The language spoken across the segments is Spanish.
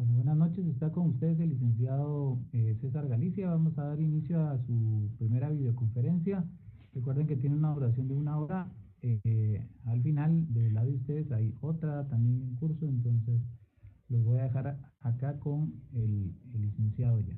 Bueno, buenas noches, está con ustedes el licenciado César Galicia. Vamos a dar inicio a su primera videoconferencia. Recuerden que tiene una duración de 1 hora. Al final, del lado de ustedes, hay otra también en curso, entonces los voy a dejar acá con el licenciado ya.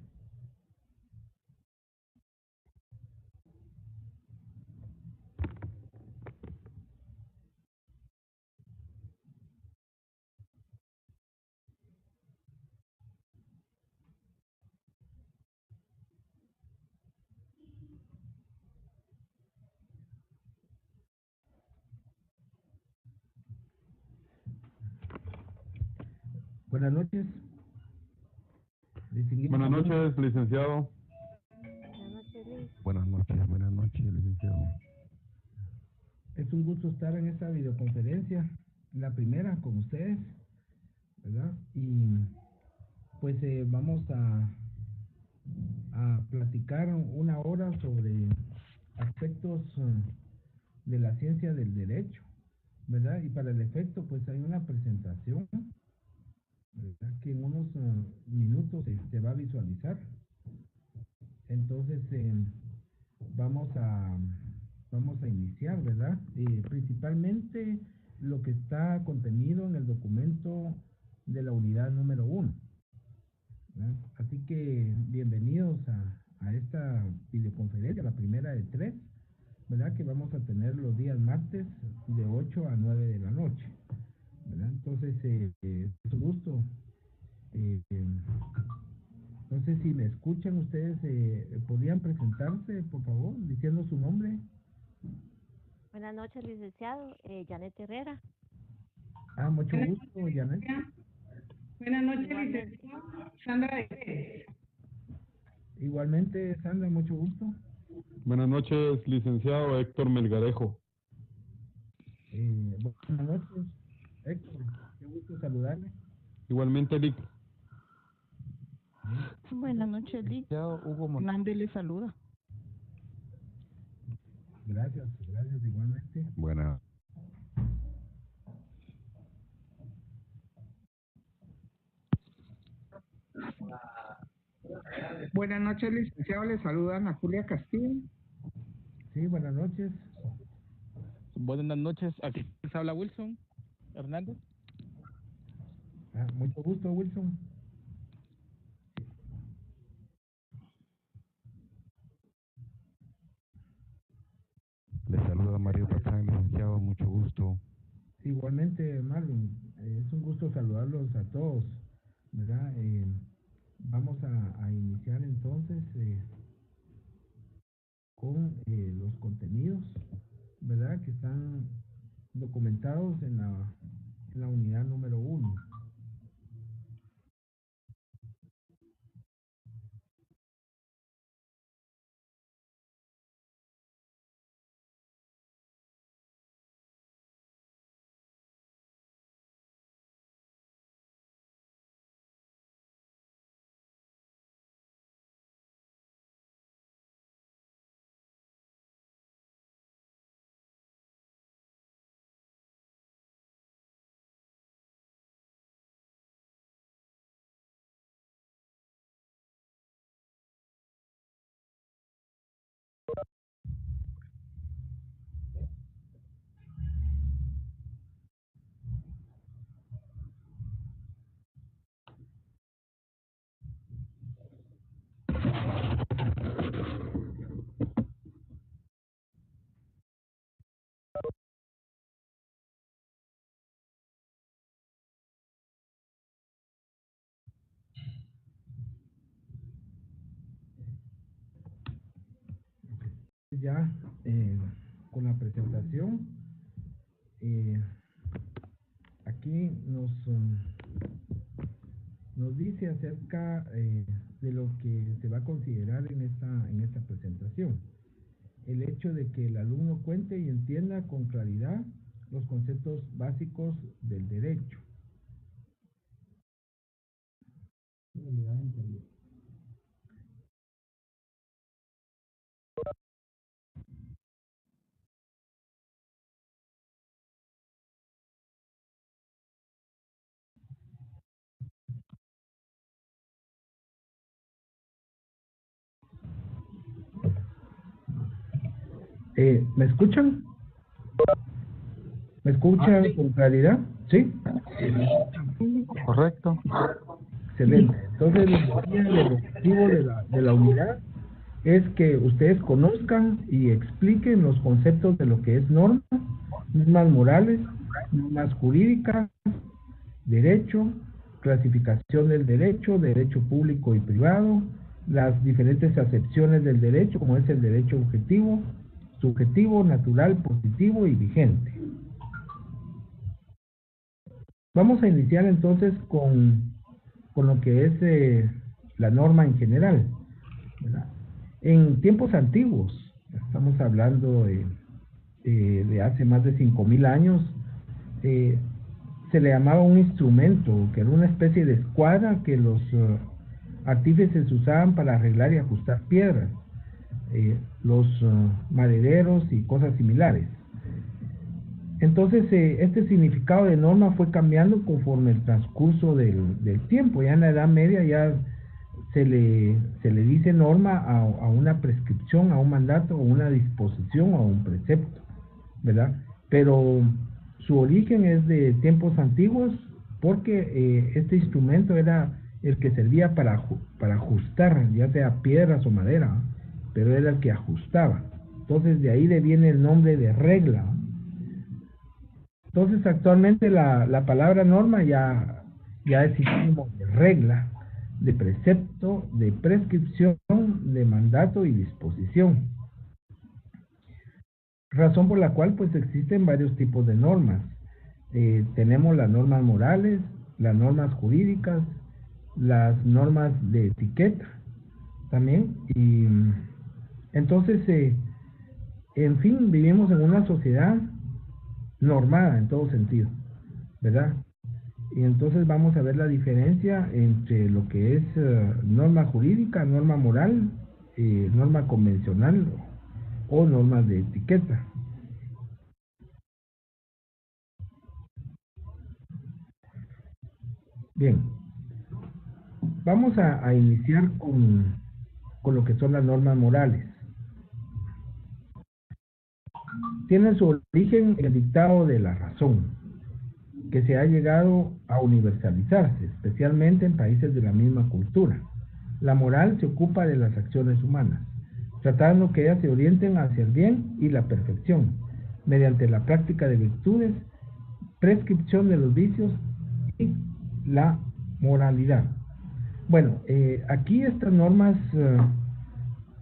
Buenas noches, distinguidos Buenas amigos. noches, licenciado. Buenas noches, Liz. Buenas noches, licenciado. Es un gusto estar en esta videoconferencia, la primera con ustedes, ¿verdad? Y pues vamos a platicar 1 hora sobre aspectos de la ciencia del derecho, ¿verdad? Y para el efecto, pues hay una presentación, ¿verdad? Que en unos minutos se va a visualizar. Entonces, vamos a, vamos a iniciar, ¿verdad? Principalmente lo que está contenido en el documento de la unidad número 1. Así que bienvenidos a esta videoconferencia, la primera de 3, ¿verdad? Que vamos a tener los días martes de 8 a 9 de la noche, ¿verdad? Entonces, es un gusto. eh, eh, no sé si me escuchan ustedes, ¿podrían presentarse, por favor, diciendo su nombre? Buenas noches, licenciado. Janet Herrera. Mucho Buenas gusto, noches, Janet. buenas noches, Igualmente. licenciado Sandra de Pérez. Igualmente, Sandra, mucho gusto. Buenas noches, licenciado Héctor Melgarejo. Buenas noches, Héctor. Qué gusto saludarle. Igualmente, Lic. Buenas noches, Lic. Hugo Hernández le saluda. Gracias, gracias igualmente. Buenas. Buenas noches, licenciado. Le saludan a Julia Castillo. Sí, buenas noches. Buenas noches, aquí les habla Wilson Hernández. Mucho gusto, Wilson. Le saluda Mario Patrán, licenciado, mucho gusto. Igualmente, Marvin, es un gusto saludarlos a todos, ¿verdad? Vamos a iniciar entonces con los contenidos, ¿verdad? Que están documentados en la unidad número 1. Ya con la presentación, aquí nos dice acerca de lo que se va a considerar en esta presentación. El hecho de que el alumno cuente y entienda con claridad los conceptos básicos del derecho. ¿Me escuchan? ¿Me escuchan con claridad? ¿Sí? Correcto. Excelente. Entonces, el objetivo de la unidad es que ustedes conozcan y expliquen los conceptos de lo que es norma, normas morales, normas jurídicas, derecho, clasificación del derecho, derecho público y privado, las diferentes acepciones del derecho, como es el derecho objetivo, subjetivo, natural, positivo y vigente. Vamos a iniciar entonces con lo que es la norma en general, ¿verdad? En tiempos antiguos, estamos hablando de hace más de 5000 años, se le llamaba un instrumento, que era una especie de escuadra que los artífices usaban para arreglar y ajustar piedras, los madereros y cosas similares. Entonces, este significado de norma fue cambiando conforme el transcurso del tiempo. Ya en la Edad Media ya se le dice norma a una prescripción, a un mandato, a una disposición o a un precepto, ¿verdad? Pero su origen es de tiempos antiguos porque este instrumento era el que servía para ajustar, ya sea piedras o madera, ¿no? Pero era el que ajustaba. Entonces de ahí le viene el nombre de regla, ¿no? Entonces actualmente la palabra norma ya es sinónimo de regla, de precepto, de prescripción, de mandato y disposición. Razón por la cual pues existen varios tipos de normas. Tenemos las normas morales, las normas jurídicas, las normas de etiqueta también. Y entonces, en fin, vivimos en una sociedad normada en todo sentido, ¿verdad? Y entonces vamos a ver la diferencia entre lo que es norma jurídica, norma moral, norma convencional o normas de etiqueta. Bien, vamos a iniciar con lo que son las normas morales. Tienen su origen en el dictado de la razón, que se ha llegado a universalizarse, especialmente en países de la misma cultura. La moral se ocupa de las acciones humanas, tratando que ellas se orienten hacia el bien y la perfección, mediante la práctica de virtudes, prescripción de los vicios y la moralidad. Bueno, aquí estas normas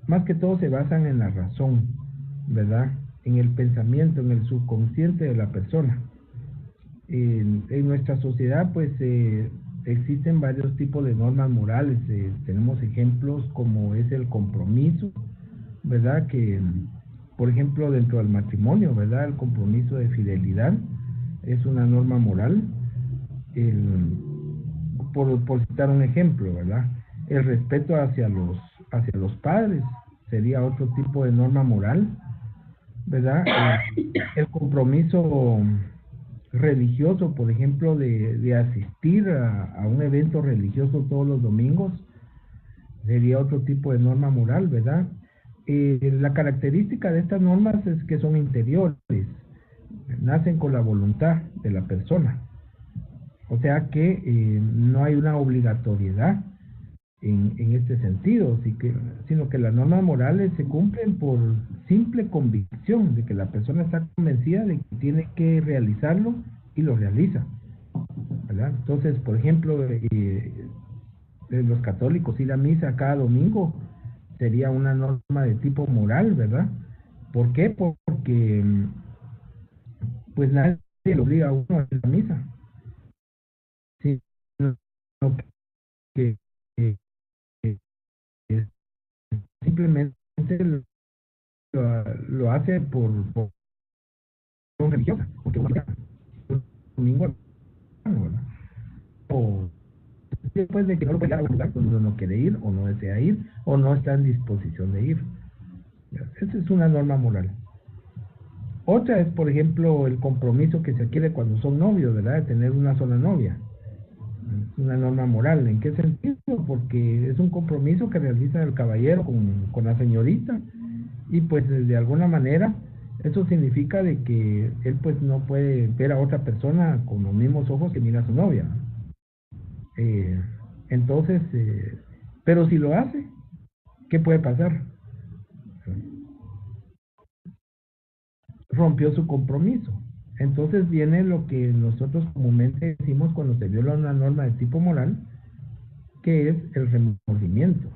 más que todo se basan en la razón, ¿verdad? En el pensamiento, en el subconsciente de la persona. En nuestra sociedad pues existen varios tipos de normas morales. Tenemos ejemplos como es el compromiso, ¿verdad? Que por ejemplo dentro del matrimonio, ¿verdad? El compromiso de fidelidad es una norma moral. Por citar un ejemplo, ¿verdad? El respeto hacia los padres sería otro tipo de norma moral, ¿verdad? El compromiso religioso, por ejemplo, de asistir a un evento religioso todos los domingos, sería otro tipo de norma moral, ¿verdad? La característica de estas normas es que son interiores, nacen con la voluntad de la persona, o sea que no hay una obligatoriedad en este sentido, sino que las normas morales se cumplen por simple convicción de que la persona está convencida de que tiene que realizarlo y lo realiza, ¿verdad? Entonces, por ejemplo, los católicos ir a misa cada domingo sería una norma de tipo moral, ¿verdad? ¿Por qué? Porque pues nadie le obliga a uno a ir a misa, sino que simplemente lo hace por religiosa, porque un domingo, ¿verdad? O después de que no lo puede ir a un lugar donde uno no quiere ir, o no desea ir, o no está en disposición de ir. Esa es una norma moral. Otra es, por ejemplo, el compromiso que se adquiere cuando son novios, ¿verdad? De tener una sola novia. Es una norma moral. ¿En qué sentido? Porque es un compromiso que realiza el caballero con la señorita, y pues de alguna manera Eso significa de que él pues no puede ver a otra persona con los mismos ojos que mira a su novia. Entonces, pero si lo hace, ¿qué puede pasar? Rompió su compromiso. Entonces viene lo que nosotros comúnmente decimos cuando se viola una norma de tipo moral, que es el remordimiento.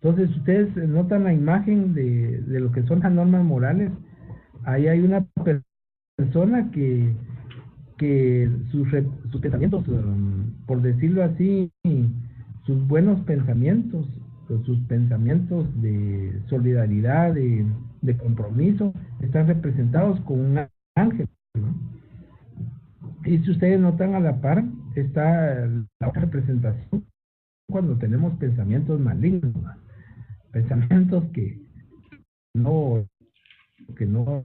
Entonces, ustedes notan la imagen de lo que son las normas morales. Ahí hay una persona que sus pensamientos, por decirlo así, sus buenos pensamientos, sus pensamientos de solidaridad, de compromiso, están representados con un ángel, ¿no? Y si ustedes notan a la par, está la otra representación cuando tenemos pensamientos malignos, ¿no? Pensamientos que no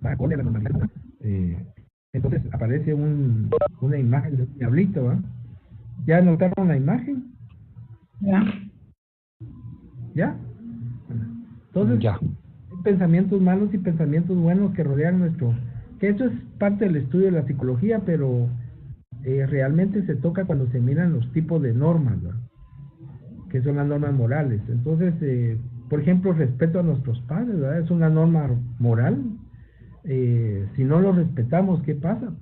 acorde a la normalidad. Entonces aparece una imagen de un diablito, ¿va? ¿Ya notaron la imagen? ¿Ya? Entonces, Ya. hay pensamientos malos y pensamientos buenos que rodean que eso es parte del estudio de la psicología, pero realmente se toca cuando se miran los tipos de normas, ¿va? Que son las normas morales. Entonces, por ejemplo, respeto a nuestros padres, ¿verdad? Es una norma moral. Si no los respetamos, ¿qué pasa?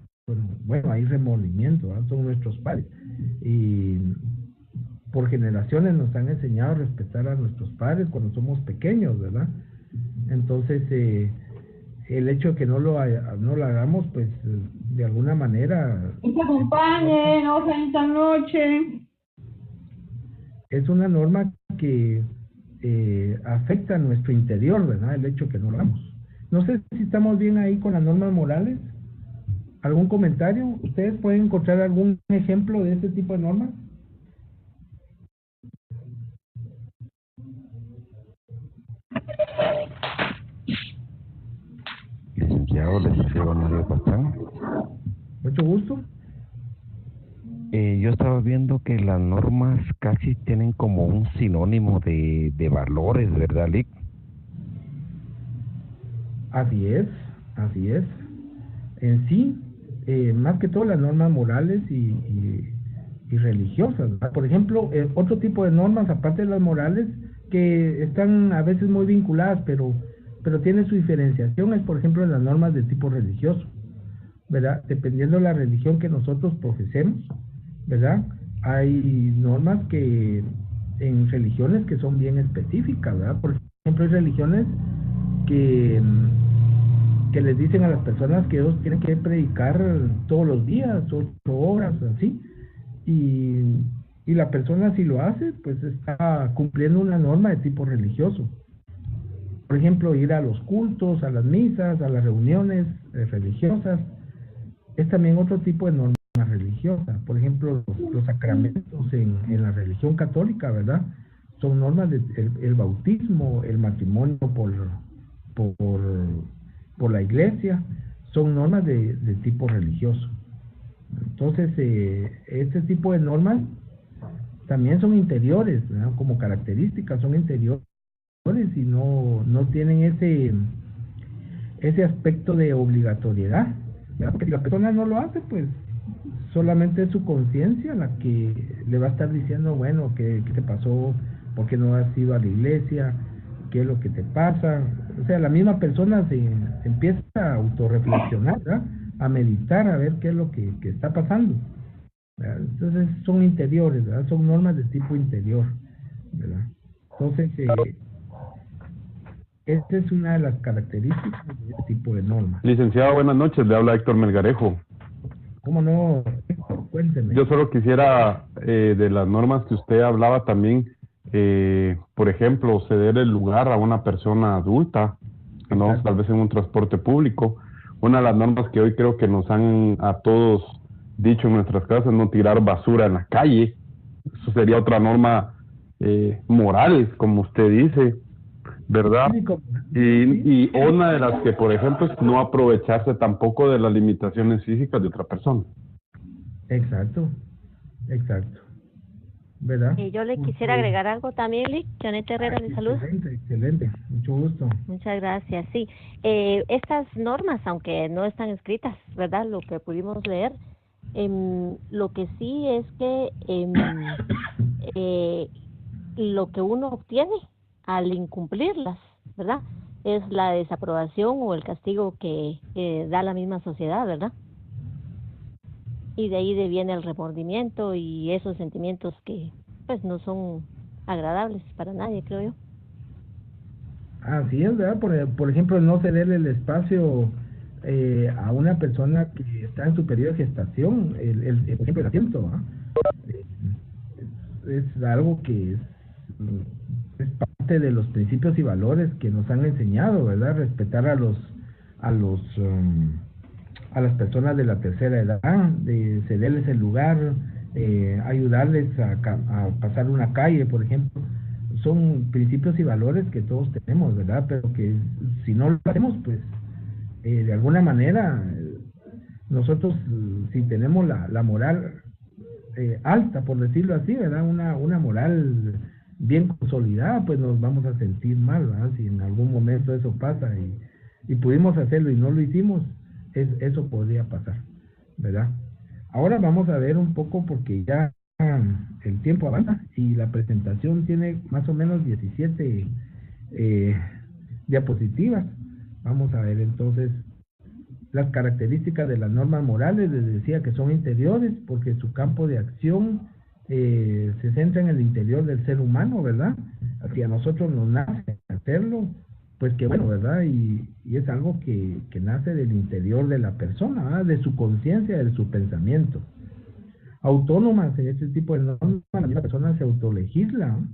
Bueno, hay remordimiento, ¿verdad? Son nuestros padres. Y por generaciones nos han enseñado a respetar a nuestros padres cuando somos pequeños, ¿verdad? Entonces, el hecho de que no lo hagamos, pues, de alguna manera... Que te acompañe, no sea esta noche. Es una norma que afecta a nuestro interior, ¿verdad? El hecho de que no lo hagamos. No sé si estamos bien ahí con las normas morales. ¿Algún comentario? ¿Ustedes pueden encontrar algún ejemplo de este tipo de normas? Licenciado Mario Pastrana. Mucho gusto. Yo estaba viendo que las normas casi tienen como un sinónimo de valores, ¿verdad, Lick? Así es, así es. En sí, más que todo las normas morales y religiosas, ¿verdad? Por ejemplo, otro tipo de normas, aparte de las morales, que están a veces muy vinculadas, pero tiene su diferenciación, es por ejemplo las normas de tipo religioso, ¿verdad? Dependiendo de la religión que nosotros profesemos, ¿verdad? Hay normas que en religiones que son bien específicas, ¿verdad? Por ejemplo, hay religiones que les dicen a las personas que ellos tienen que predicar todos los días, 8 horas, así, y la persona si lo hace, pues está cumpliendo una norma de tipo religioso. Por ejemplo, ir a los cultos, a las misas, a las reuniones religiosas, es también otro tipo de norma religiosa. Por ejemplo, los sacramentos en la religión católica, ¿verdad? Son normas de el bautismo, el matrimonio por la iglesia, son normas de tipo religioso. Entonces, este tipo de normas también son interiores, ¿verdad? Como características son interiores y no tienen ese aspecto de obligatoriedad, ¿verdad? Porque si la persona no lo hace, pues solamente es su conciencia la que le va a estar diciendo, bueno, ¿qué te pasó? ¿Por qué no has ido a la iglesia? ¿Qué es lo que te pasa? O sea, la misma persona se empieza a autorreflexionar, ¿verdad? A meditar, a ver qué es lo que está pasando, ¿verdad? Entonces son interiores, ¿verdad? Son normas de tipo interior, ¿verdad? Entonces, esta es una de las características de este tipo de normas. Licenciado, buenas noches. Le habla Héctor Melgarejo. ¿Cómo no? Cuénteme. Yo solo quisiera, de las normas que usted hablaba también, por ejemplo, ceder el lugar a una persona adulta, ¿no? Exacto. Tal vez en un transporte público. Una de las normas que hoy creo que nos han a todos dicho en nuestras casas, no tirar basura en la calle. Eso sería otra norma moral, como usted dice, ¿verdad? Sí, Y una de las que, por ejemplo, es no aprovecharse tampoco de las limitaciones físicas de otra persona. Exacto, exacto. ¿verdad? Yo le quisiera Porque- agregar algo también, Lick. Janet Herrera, le saluda. Excelente, excelente, mucho gusto. Muchas gracias. Sí, estas normas, aunque no están escritas, ¿verdad? Lo que pudimos leer, lo que sí es que lo que uno obtiene al incumplirlas, ¿verdad? Es la desaprobación o el castigo que da la misma sociedad, ¿verdad? Y de ahí viene el remordimiento y esos sentimientos que pues no son agradables para nadie, creo yo. Así es, ¿verdad? Por ejemplo, no cederle el espacio a una persona que está en su periodo de gestación, por ejemplo, el asiento, ¿verdad? Es algo que es parte de los principios y valores que nos han enseñado, ¿verdad? Respetar a las personas de la tercera edad, de cederles el lugar, ayudarles a pasar una calle, por ejemplo. Son principios y valores que todos tenemos, ¿verdad? Pero que si no lo hacemos, pues de alguna manera nosotros si tenemos la moral alta, por decirlo así, ¿verdad? Una moral bien consolidada, pues nos vamos a sentir mal, ¿verdad? Si en algún momento eso pasa y pudimos hacerlo y no lo hicimos, eso podría pasar, ¿verdad? Ahora vamos a ver un poco porque ya el tiempo avanza y la presentación tiene más o menos 17 diapositivas. Vamos a ver entonces las características de las normas morales. Les decía que son interiores porque su campo de acción se centra en el interior del ser humano, ¿verdad? Si a nosotros nos nace hacerlo, pues que bueno, ¿verdad? Y es algo que nace del interior de la persona, ¿verdad? De su conciencia, de su pensamiento. Autónomas en este tipo de normas, la misma persona se autolegisla, ¿no?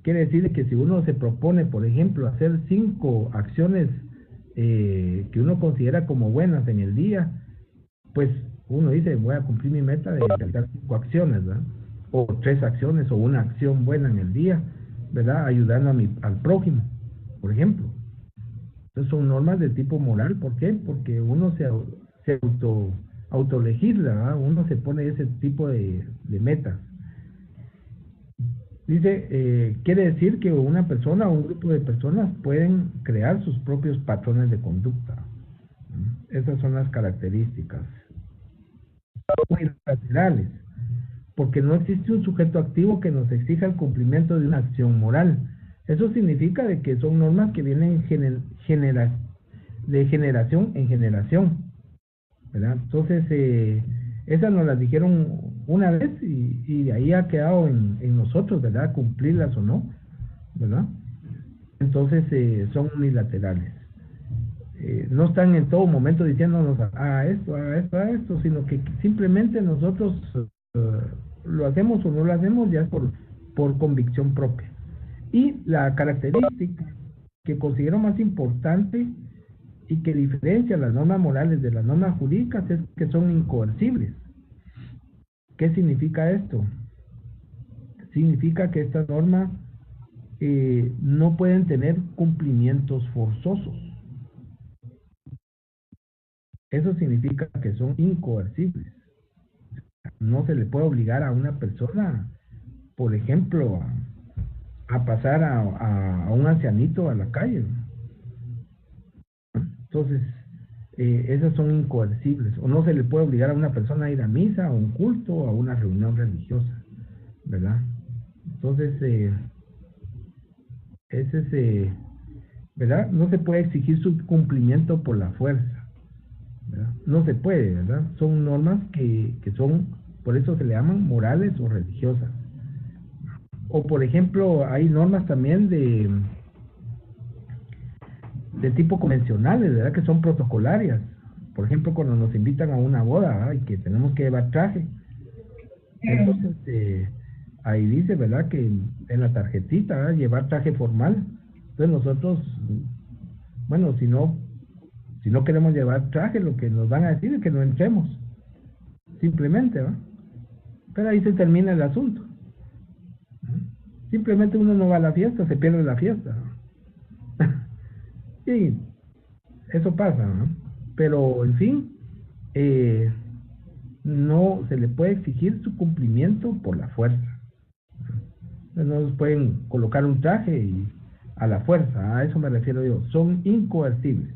Quiere decir que si uno se propone, por ejemplo, hacer 5 acciones que uno considera como buenas en el día, pues uno dice, voy a cumplir mi meta de realizar 5 acciones, ¿verdad? O 3 acciones o una acción buena en el día, ¿verdad? Ayudando al prójimo, por ejemplo. Entonces son normas de tipo moral. ¿Por qué? Porque uno se autolegisla, ¿verdad? Uno se pone ese tipo de metas. Dice, quiere decir que una persona o un grupo de personas pueden crear sus propios patrones de conducta. Esas son las características. Unilaterales, porque no existe un sujeto activo que nos exija el cumplimiento de una acción moral. Eso significa de que son normas que vienen de generación en generación, ¿verdad? Entonces, esas nos las dijeron una vez y de ahí ha quedado en nosotros, ¿verdad? Cumplirlas o no, ¿verdad? Entonces, son unilaterales. No están en todo momento diciéndonos a esto, sino que simplemente nosotros lo hacemos o no lo hacemos ya es por convicción propia. Y la característica que considero más importante y que diferencia las normas morales de las normas jurídicas es que son incoercibles. ¿Qué significa esto? Significa que estas normas no pueden tener cumplimientos forzosos. Eso significa que son incoercibles. No se le puede obligar a una persona, por ejemplo, a pasar a un ancianito a la calle. Entonces, esas son incoercibles. O no se le puede obligar a una persona a ir a misa, a un culto, o a una reunión religiosa, ¿verdad? Entonces, ¿verdad? No se puede exigir su cumplimiento por la fuerza, ¿verdad? No se puede, ¿verdad? Son normas que son, por eso se le llaman morales o religiosas. O por ejemplo, hay normas también de tipo convencionales, ¿verdad? Que son protocolarias. Por ejemplo, cuando nos invitan a una boda, ¿verdad? Y que tenemos que llevar traje. Entonces, ahí dice, ¿verdad? Que en la tarjetita, ¿verdad? Llevar traje formal. Entonces nosotros, bueno, si no queremos llevar traje, lo que nos van a decir es que no entremos. Simplemente, ¿verdad? Pero ahí se termina el asunto. Simplemente uno no va a la fiesta, se pierde la fiesta. Sí, eso pasa, ¿no? Pero, en fin, no se le puede exigir su cumplimiento por la fuerza, No nos pueden colocar un traje y a la fuerza, a eso me refiero yo. Son incoercibles.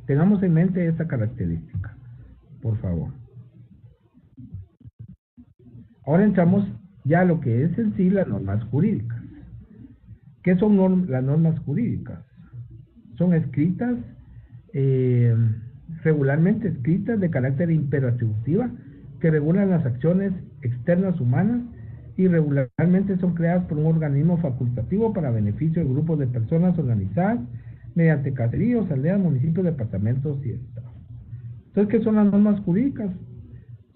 Tengamos en mente esa característica, por favor. Ahora entramos ya a lo que es en sí las normas jurídicas. ¿Qué son las normas jurídicas? Son escritas, regularmente escritas de carácter imperativa, que regulan las acciones externas humanas y regularmente son creadas por un organismo facultativo para beneficio de grupos de personas organizadas mediante caseríos, aldeas, municipios, departamentos y estados. Entonces, ¿qué son las normas jurídicas?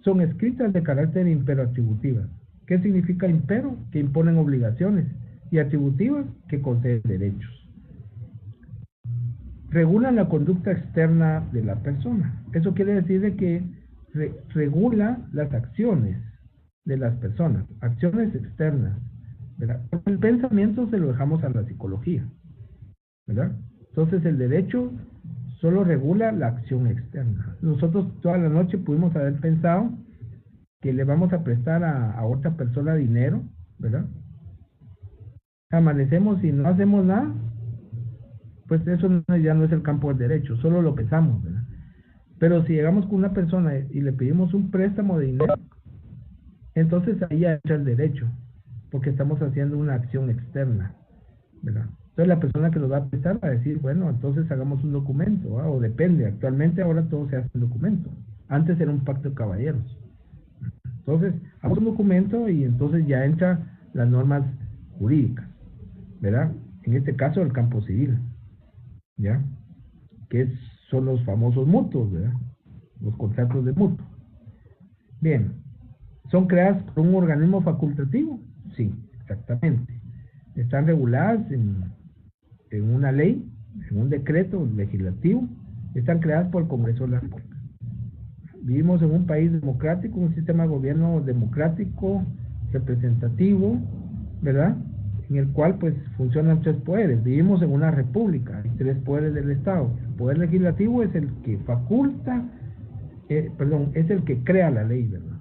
Son escritas de carácter imperativas. ¿Qué significa impero? Que imponen obligaciones, y atributivas, que conceden derechos. Regulan la conducta externa de la persona. Eso quiere decir de que regula las acciones de las personas, acciones externas, ¿verdad? Porque el pensamiento se lo dejamos a la psicología, ¿verdad? Entonces el derecho solo regula la acción externa. Nosotros toda la noche pudimos haber pensado que le vamos a prestar a otra persona dinero, ¿verdad? Amanecemos y no hacemos nada, pues eso ya no es el campo del derecho, solo lo pensamos, ¿verdad? Pero si llegamos con una persona y le pedimos un préstamo de dinero, entonces ahí ya entra el derecho, porque estamos haciendo una acción externa, ¿verdad? Entonces la persona que nos va a prestar va a decir, bueno, entonces hagamos un documento, ¿verdad? O depende, actualmente ahora todo se hace en documento, antes era un pacto de caballeros. Entonces, hagamos un documento y entonces ya entran las normas jurídicas, ¿verdad? En este caso el campo civil, ¿ya? Son los famosos mutuos, ¿verdad? Los contratos de mutuo. Bien, ¿son creadas por un organismo facultativo? Sí, exactamente. Están reguladas en una ley, en un decreto legislativo, están creadas por el Congreso de la República. Vivimos en un país democrático, un sistema de gobierno democrático, representativo, ¿verdad? En el cual pues funcionan tres poderes. Vivimos en una república, hay tres poderes del Estado. El poder legislativo es el que faculta, es el que crea la ley, ¿verdad?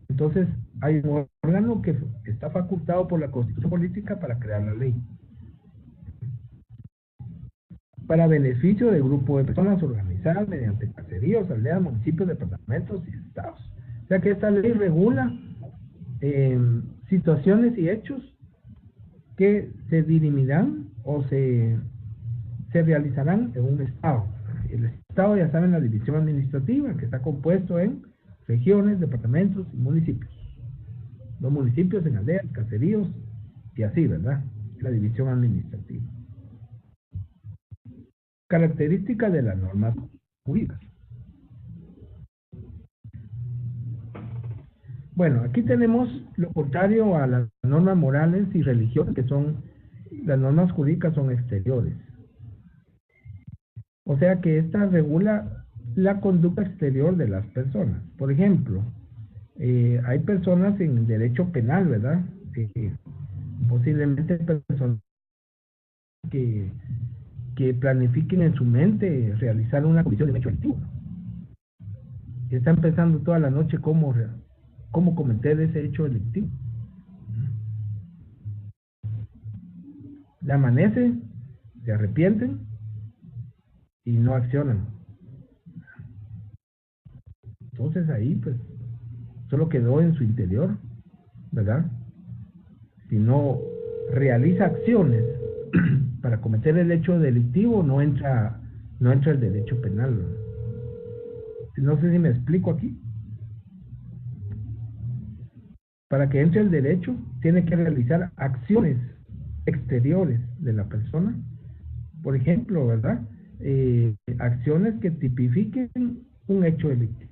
Entonces hay un órgano que está facultado por la Constitución Política para crear la ley, para beneficio del grupo de personas organizadas mediante caseríos, aldeas, municipios, departamentos y estados. O sea que esta ley regula situaciones y hechos que se dirimirán o se realizarán en un estado. El estado, ya saben, la división administrativa, que está compuesto en regiones, departamentos y municipios. Los municipios en aldeas, caseríos y así, ¿verdad? La división administrativa. Características de las normas jurídicas. Bueno, aquí tenemos lo contrario a las normas morales y religiosas, que son, las normas jurídicas son exteriores. O sea que esta regula la conducta exterior de las personas. Por ejemplo, hay personas en derecho penal, ¿verdad? Posiblemente personas que planifiquen en su mente realizar una comisión de hecho delictivo. Y están pensando toda la noche cómo cometer ese hecho delictivo. Le amanece, se arrepienten y no accionan. Entonces ahí pues solo quedó en su interior, ¿verdad? Si no realiza acciones para cometer el hecho delictivo, no entra el derecho penal. No sé si me explico aquí. Para que entre el derecho, tiene que realizar acciones exteriores de la persona. Por ejemplo, ¿verdad? Acciones que tipifiquen un hecho delictivo.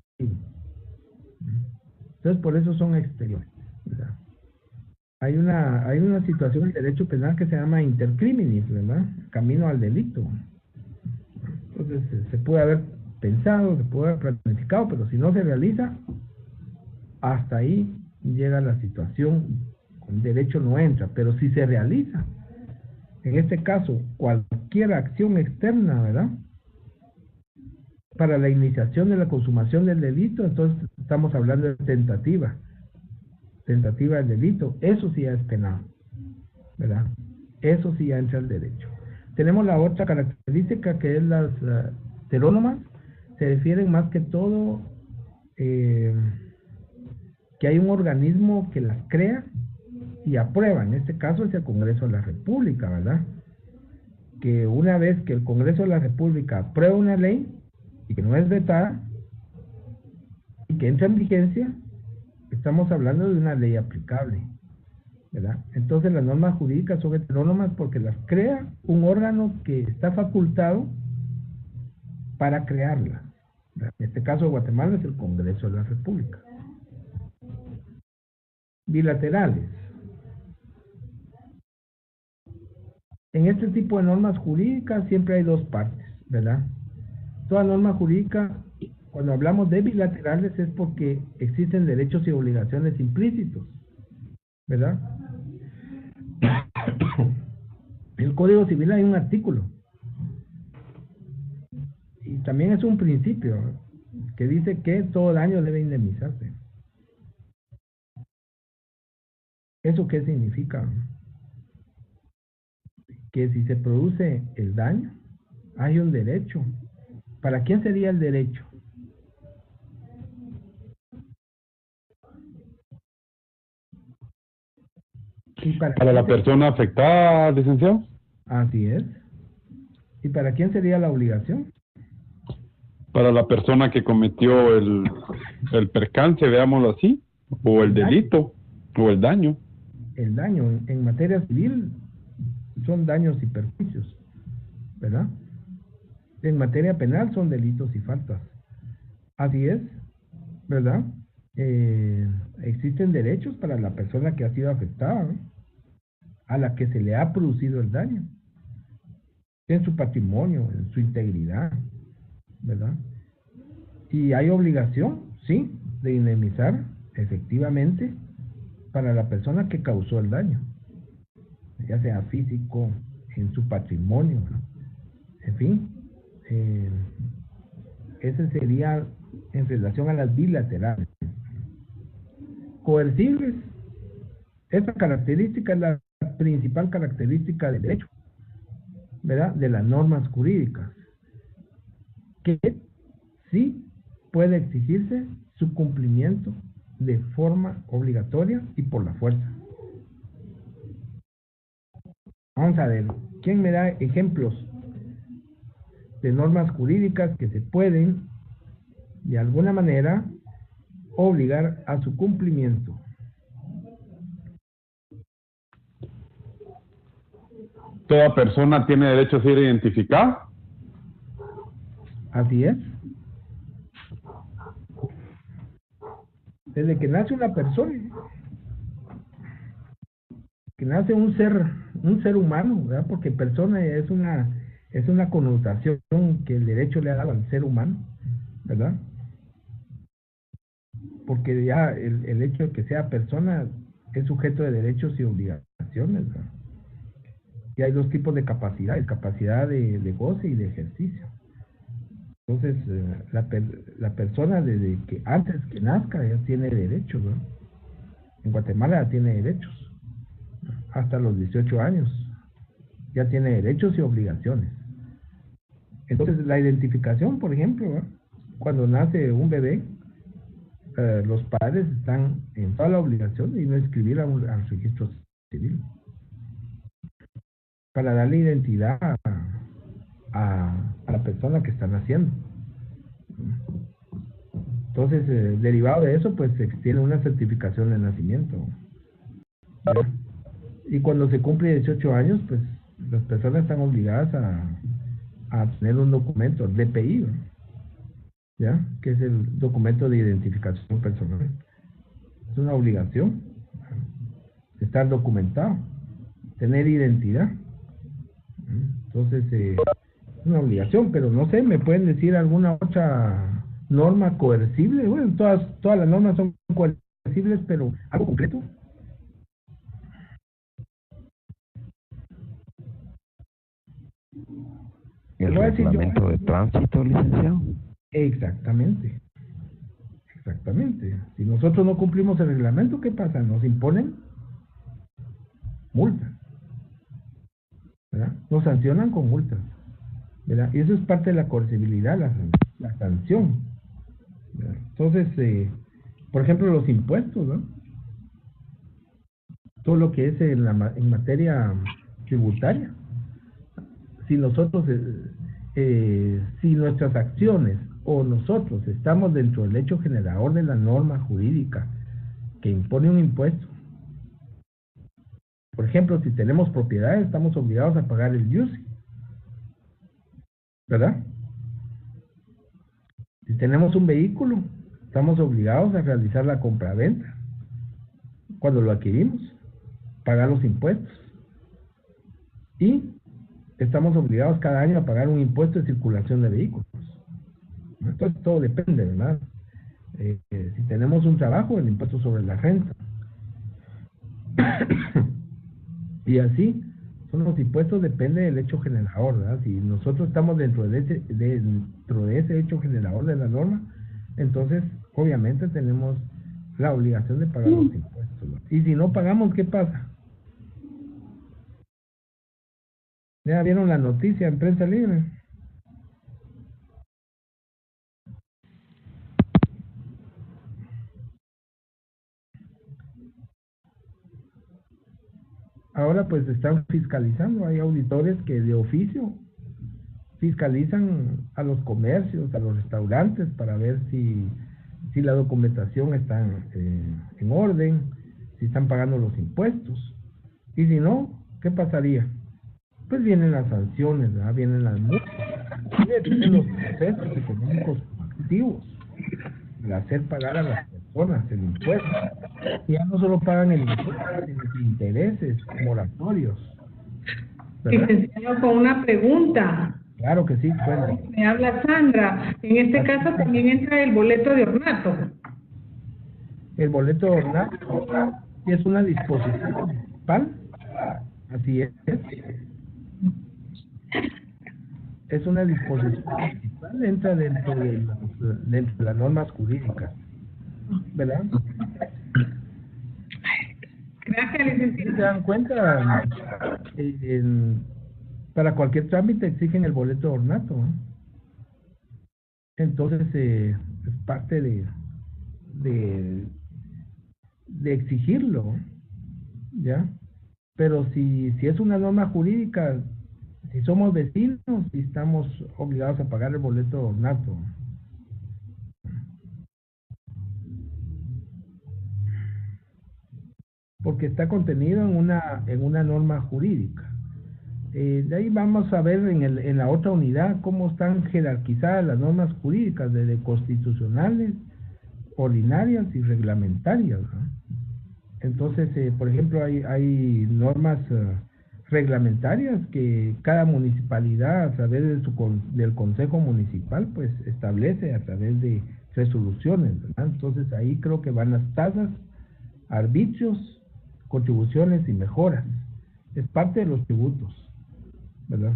Entonces, por eso son exteriores, ¿verdad? Hay una situación en el derecho penal que se llama intercriminis, ¿verdad? Camino al delito. Entonces, se puede haber pensado, se puede haber planificado, pero si no se realiza, hasta ahí llega la situación, el derecho no entra. Pero si se realiza, en este caso, cualquier acción externa, ¿verdad?, para la iniciación de la consumación del delito, entonces estamos hablando de tentativa del delito, eso sí es penal, ¿verdad? Eso sí ya entra al derecho. Tenemos la otra característica que es las heterónomas. Se refieren más que todo que hay un organismo que las crea y aprueba. En este caso es el Congreso de la República, ¿verdad? Que una vez que el Congreso de la República aprueba una ley y que no es vetada y que entra en vigencia, estamos hablando de una ley aplicable, ¿verdad? Entonces las normas jurídicas son heterónomas porque las crea un órgano que está facultado para crearlas. En este caso de Guatemala es el Congreso de la República. Bilaterales. En este tipo de normas jurídicas siempre hay dos partes, ¿verdad? Toda norma jurídica, cuando hablamos de bilaterales es porque existen derechos y obligaciones implícitos, ¿verdad? En el Código Civil hay un artículo y también es un principio que dice que todo daño debe indemnizarse. ¿Eso qué significa? Que si se produce el daño, hay un derecho. ¿Para quién sería el derecho? Para la persona afectada, licenciado. Así es. ¿Y para quién sería la obligación? Para la persona que cometió el percance, veámoslo así, o el delito, o el daño. El daño en materia civil son daños y perjuicios, ¿verdad? En materia penal son delitos y faltas. Así es, ¿verdad? Existen derechos para la persona que ha sido afectada, ¿no? A la que se le ha producido el daño, en su patrimonio, en su integridad, ¿verdad? Y hay obligación, sí, de indemnizar efectivamente para la persona que causó el daño, ya sea físico, en su patrimonio, ¿no? En fin, ese sería en relación a las bilaterales. Coercibles, esta característica es la principal característica del derecho, ¿verdad? De las normas jurídicas, que sí puede exigirse su cumplimiento de forma obligatoria y por la fuerza. Vamos a ver, ¿quién me da ejemplos de normas jurídicas que se pueden, de alguna manera, obligar a su cumplimiento? ¿Toda persona tiene derecho a ser identificada? Así es. Desde que nace una persona, que nace un ser humano, ¿verdad? Porque persona es una connotación que el derecho le ha dado al ser humano, ¿verdad? Porque ya el hecho de que sea persona es sujeto de derechos y obligaciones, ¿verdad? Y hay dos tipos de capacidad de goce y de ejercicio. Entonces, la persona desde que antes que nazca ya tiene derechos, ¿no? En Guatemala ya tiene derechos. Hasta los 18 años ya tiene derechos y obligaciones. Entonces, la identificación, por ejemplo, ¿no? Cuando nace un bebé, los padres están en toda la obligación de no inscribir al registro civil para darle identidad a la persona que está naciendo. Entonces, derivado de eso, pues se extiende una certificación de nacimiento, ¿verdad? Y cuando se cumple 18 años, pues las personas están obligadas a tener un documento, el DPI, ¿no? ¿Ya? Que es el documento de identificación personal. Es una obligación estar documentado, tener identidad. Entonces, es una obligación, pero no sé, ¿me pueden decir alguna otra norma coercible? Bueno, todas las normas son coercibles, pero ¿algo concreto? ¿El reglamento de tránsito, licenciado? Exactamente. Si nosotros no cumplimos el reglamento, ¿qué pasa? Nos imponen multa. ¿verdad? Nos sancionan con multas, ¿verdad? Y eso es parte de la coercibilidad, la sanción, ¿verdad? Entonces, por ejemplo, los impuestos, ¿no? Todo lo que es en materia tributaria. Si nosotros, si nuestras acciones o nosotros estamos dentro del hecho generador de la norma jurídica que impone un impuesto, por ejemplo, si tenemos propiedades, estamos obligados a pagar el IUSI, ¿verdad? Si tenemos un vehículo, estamos obligados a realizar la compraventa cuando lo adquirimos, pagar los impuestos, y estamos obligados cada año a pagar un impuesto de circulación de vehículos. Entonces todo depende, ¿verdad? Si tenemos un trabajo, el impuesto sobre la renta. Y así, son los impuestos, depende del hecho generador, ¿verdad? Si nosotros estamos dentro de ese hecho generador de la norma, entonces obviamente tenemos la obligación de pagar los impuestos, ¿no? Y si no pagamos, ¿qué pasa? ¿Ya vieron la noticia en Prensa Libre? Ahora pues están fiscalizando, hay auditores que de oficio fiscalizan a los comercios, a los restaurantes para ver si la documentación está en orden, si están pagando los impuestos. Y si no, ¿qué pasaría? Pues vienen las sanciones, ¿verdad? Vienen las multas, vienen los procesos económicos activos para hacer pagar a las personas el impuesto. Y ya no solo pagan el impuesto, sino los intereses moratorios, ¿verdad? Licenciado, con una pregunta. Claro que sí, bueno. Me habla Sandra. En este caso también entra el boleto de ornato. El boleto de ornato es una disposición municipal, así es. Es una disposición municipal, entra dentro de las normas jurídicas, ¿verdad? Gracias, Si licenciado. se dan cuenta, para cualquier trámite exigen el boleto de ornato, ¿no? Entonces es parte de exigirlo, ¿ya? Pero si es una norma jurídica, si somos vecinos, si estamos obligados a pagar el boleto de ornato. Porque está contenido en una norma jurídica. De ahí vamos a ver en la otra unidad cómo están jerarquizadas las normas jurídicas, desde constitucionales, ordinarias y reglamentarias, ¿no? Entonces, por ejemplo, hay normas reglamentarias que cada municipalidad, a través del Consejo Municipal, pues establece a través de resoluciones, ¿verdad? Entonces, ahí creo que van las tasas, arbitrios, contribuciones y mejoras. Es parte de los tributos, ¿verdad?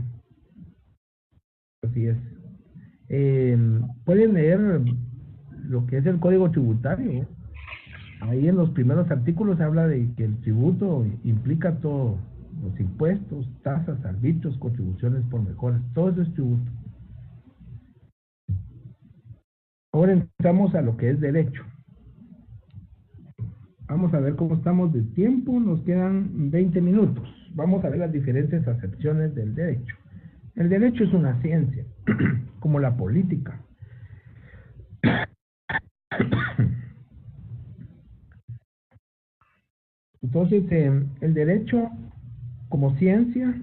Así es. Pueden leer lo que es el Código Tributario, ¿eh? Ahí en los primeros artículos habla de que el tributo implica todos los impuestos, tasas, arbitrios, contribuciones por mejoras. Todo eso es tributo. Ahora entramos a lo que es derecho. Vamos a ver cómo estamos de tiempo. Nos quedan 20 minutos. Vamos a ver las diferentes acepciones del derecho. El derecho es una ciencia, como la política. Entonces, el derecho, como ciencia,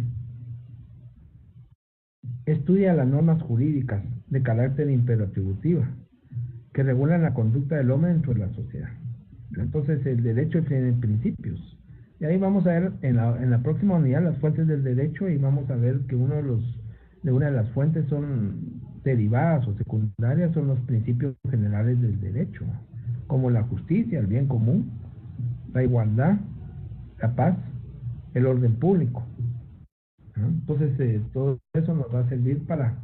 estudia las normas jurídicas de carácter imperatributiva que regulan la conducta del hombre dentro de la sociedad. Entonces, el derecho tiene principios. Y ahí vamos a ver en la próxima unidad las fuentes del derecho, y vamos a ver que una de las fuentes son derivadas o secundarias, son los principios generales del derecho, como la justicia, el bien común, la igualdad, la paz, el orden público, ¿no? Entonces, todo eso nos va a servir para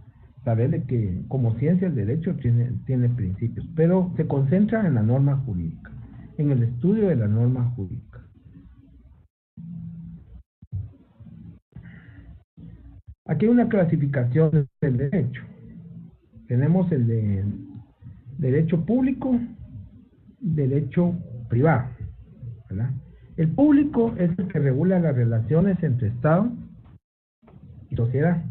saber de que como ciencia el derecho tiene principios, pero se concentra en la norma jurídica, en el estudio de la norma jurídica. Aquí hay una clasificación del derecho. Tenemos el de derecho público, derecho privado, ¿verdad? El público es el que regula las relaciones entre Estado y sociedad.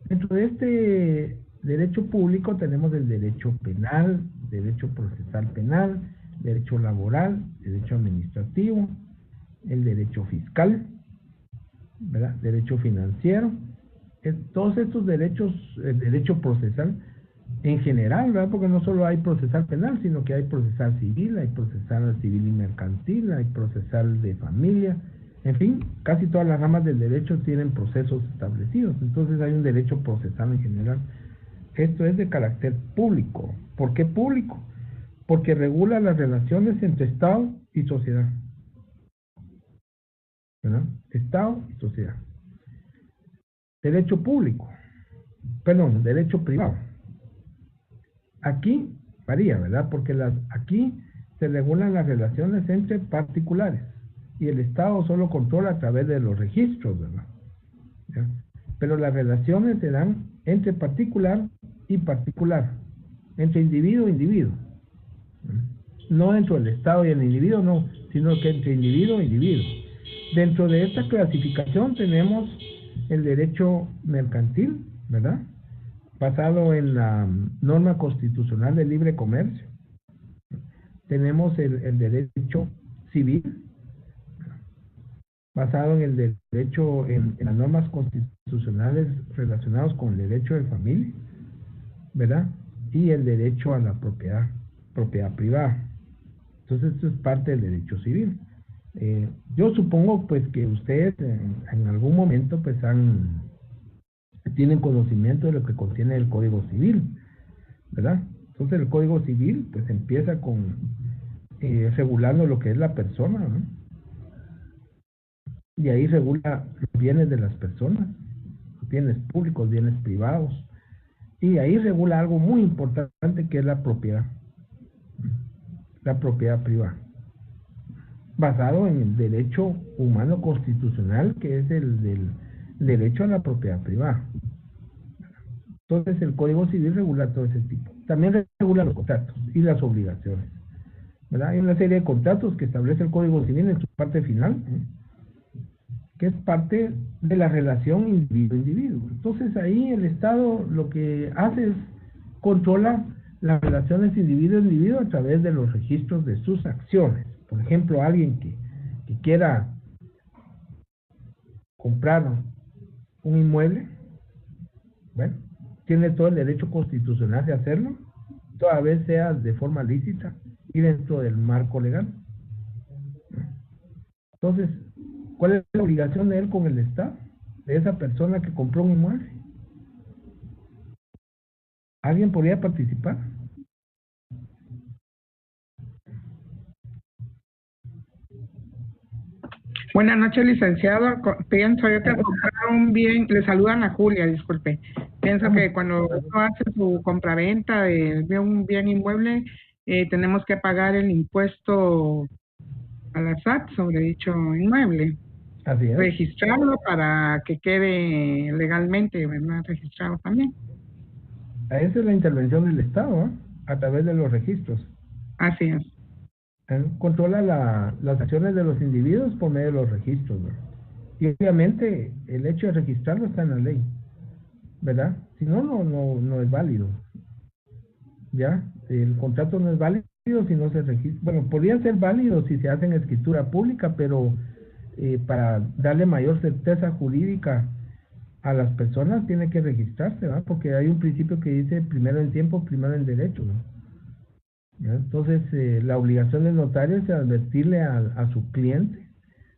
Dentro de este derecho público tenemos el derecho penal, derecho procesal penal, derecho laboral, derecho administrativo, el derecho fiscal, ¿verdad? Derecho financiero. Todos estos derechos, el derecho procesal en general, ¿verdad? Porque no solo hay procesal penal, sino que hay procesal civil, hay procesal civil y mercantil, hay procesal de familia, en fin, casi todas las ramas del derecho tienen procesos establecidos, entonces hay un derecho procesal en general. Esto es de carácter público. ¿Por qué público? Porque regula las relaciones entre Estado y sociedad, ¿verdad? Estado y sociedad. Derecho público, perdón, derecho privado. Aquí varía, ¿verdad? Porque aquí se regulan las relaciones entre particulares y el Estado solo controla a través de los registros, ¿verdad? ¿Ya? Pero las relaciones se dan entre particular y particular, entre individuo e individuo. No dentro del Estado y el individuo, no, sino que entre individuo e individuo. Dentro de esta clasificación tenemos el derecho mercantil, ¿verdad? Basado en la norma constitucional de libre comercio. Tenemos el derecho civil, basado en el derecho, en las normas constitucionales relacionados con el derecho de familia, ¿verdad? Y el derecho a la propiedad privada. Entonces esto es parte del derecho civil. Yo supongo pues que ustedes en algún momento pues tienen conocimiento de lo que contiene el Código Civil, ¿verdad? Entonces el Código Civil pues empieza con regulando lo que es la persona, ¿no? Y ahí regula los bienes de las personas, bienes públicos, bienes privados, y ahí regula algo muy importante que es la propiedad privada, basado en el derecho humano constitucional, que es el del derecho a la propiedad privada. Entonces el Código Civil regula todo ese tipo. También regula los contratos y las obligaciones, ¿verdad? Hay una serie de contratos que establece el Código Civil en su parte final, que es parte de la relación individuo-individuo. Entonces ahí el Estado lo que hace es controla las relaciones individuo-individuo a través de los registros de sus acciones. Por ejemplo, alguien que quiera comprar un inmueble, bueno, tiene todo el derecho constitucional de hacerlo, toda vez sea de forma lícita y dentro del marco legal. Entonces, ¿cuál es la obligación de él con el Estado? De esa persona que compró un inmueble. ¿Alguien podría participar? Buenas noches, licenciado. Pienso yo que al comprar un bien, le saludan a Julia, disculpe. Pienso que cuando uno hace su compraventa de un bien inmueble, tenemos que pagar el impuesto a la SAT sobre dicho inmueble. Así es. Registrarlo para que quede legalmente, ¿verdad? Registrado también. Esa es la intervención del Estado, ¿eh? A través de los registros. Así es. Controla las acciones de los individuos por medio de los registros, ¿verdad? Y obviamente el hecho de registrarlo está en la ley, ¿verdad? Si no, no es válido. ¿Ya? El contrato no es válido si no se registra. Bueno, podría ser válido si se hace en escritura pública, pero para darle mayor certeza jurídica a las personas tiene que registrarse, ¿verdad? Porque hay un principio que dice primero en tiempo, primero en derecho, ¿no? ¿Ya? Entonces, la obligación del notario es advertirle a su cliente